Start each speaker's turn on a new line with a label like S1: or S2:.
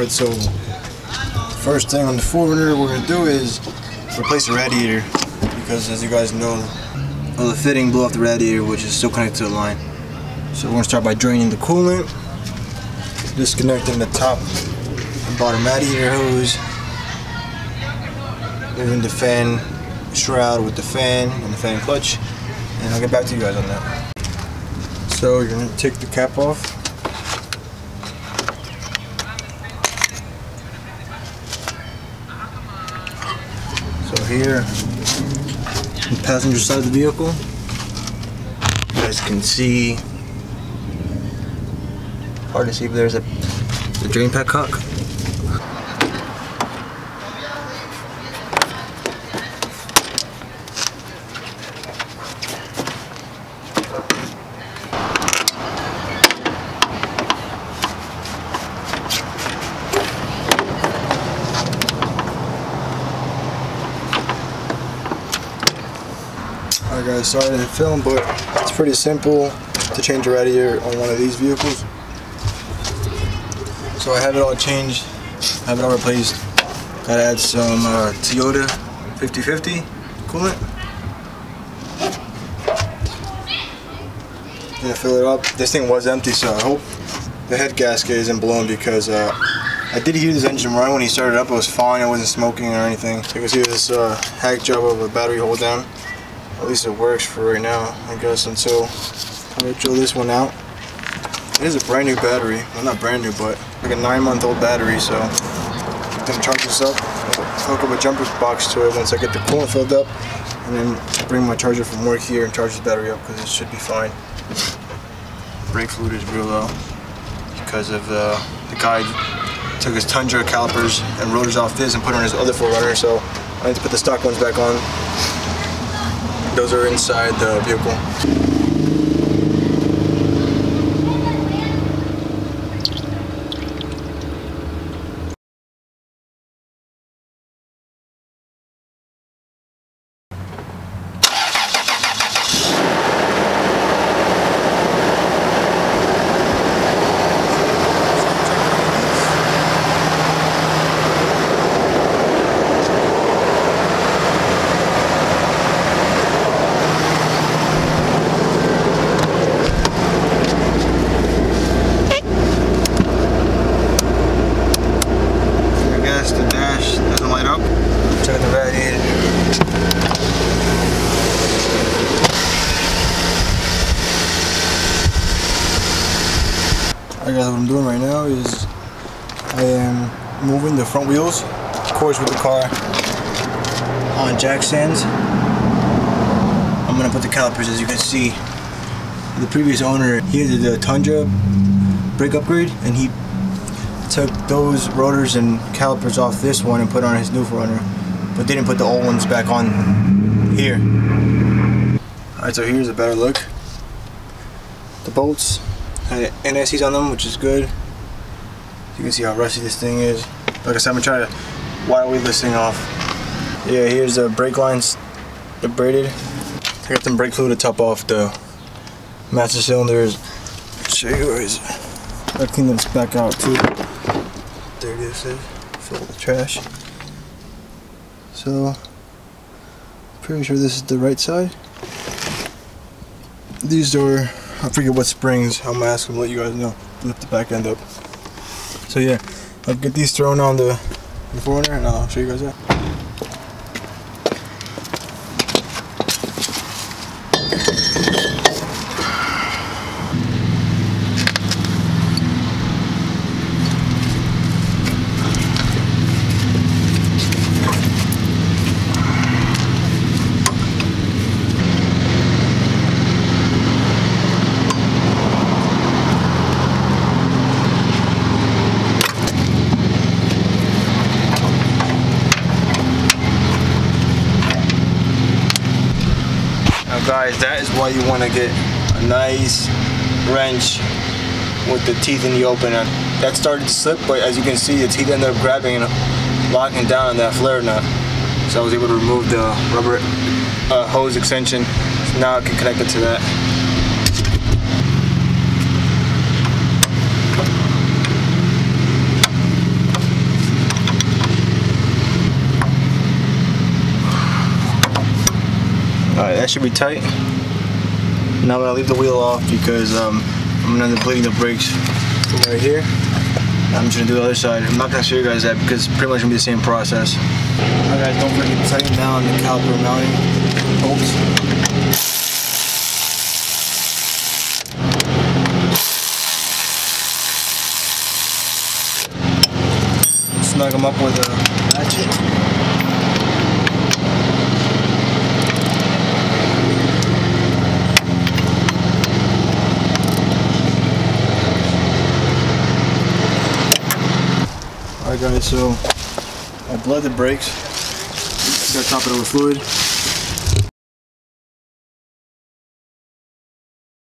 S1: Alright, so first thing on the 4Runner we're going to do is replace the radiator, because as you guys know, the fitting blew off the radiator, which is still connected to the line. So we're going to start by draining the coolant, disconnecting the top and bottom radiator hose, moving the fan shroud with the fan and the fan clutch, and I'll get back to you guys on that. So you're going to take the cap off. So here, on the passenger side of the vehicle, you guys can see, hard to see, but there's the drain pack cock. Alright guys, sorry I didn't film, but it's pretty simple to change a radiator on one of these vehicles. So I have it all changed, I have it all replaced. Gotta add some Toyota 5050 coolant. Gonna fill it up. This thing was empty, so I hope the head gasket isn't blown, because I did hear this engine run when he started up. It was fine, it wasn't smoking or anything. You can see this hack job of a battery hold down. At least it works for right now, I guess, until I drill this one out. It is a brand new battery. Well, not brand new, but like a 9-month-old battery, so I'm gonna charge this up, hook up a jumper box to it once I get the coolant filled up, and then bring my charger from work here and charge this battery up, because it should be fine. Brake fluid is real low because of the guy took his Tundra calipers and rotors off this and put on his other 4Runner, so I need to put the stock ones back on. Those are inside the vehicle. Alright guys, what I'm doing right now is I am moving the front wheels, of course, with the car on jack stands. I'm going to put the calipers, as you can see. The previous owner, he had the Tundra brake upgrade, and he took those rotors and calipers off this one and put on his new 4Runner, but didn't put the old ones back on here. Alright, so here's a better look. The bolts had NSCs on them, which is good. You can see how rusty this thing is. Like I said, I'm gonna try to wire weave this thing off. Yeah, here's the brake lines, they're braided. I got some brake fluid to top off the master cylinders. Let's show you guys. I clean this back out too. There it is, fill the trash. So, pretty sure this is the right side. These are, I forget what springs. I'm gonna ask them to let you guys know. Lift the back end up. So yeah, I'll get these thrown on the 4Runner and I'll show you guys that. Guys, that is why you want to get a nice wrench with the teeth in the opener. That started to slip, but as you can see, the teeth ended up grabbing and locking down on that flare nut. So I was able to remove the rubber hose extension. So now I can connect it to that. should be tight. Now I'm gonna leave the wheel off because I'm gonna end up bleeding the brakes from right here. I'm just gonna do the other side. I'm not gonna show you guys that because it's pretty much gonna be the same process. Alright guys, don't forget to tighten down the caliper mounting bolts. Snug them up with a ratchet. Alright guys, so I bled the brakes. Got to top it with fluid.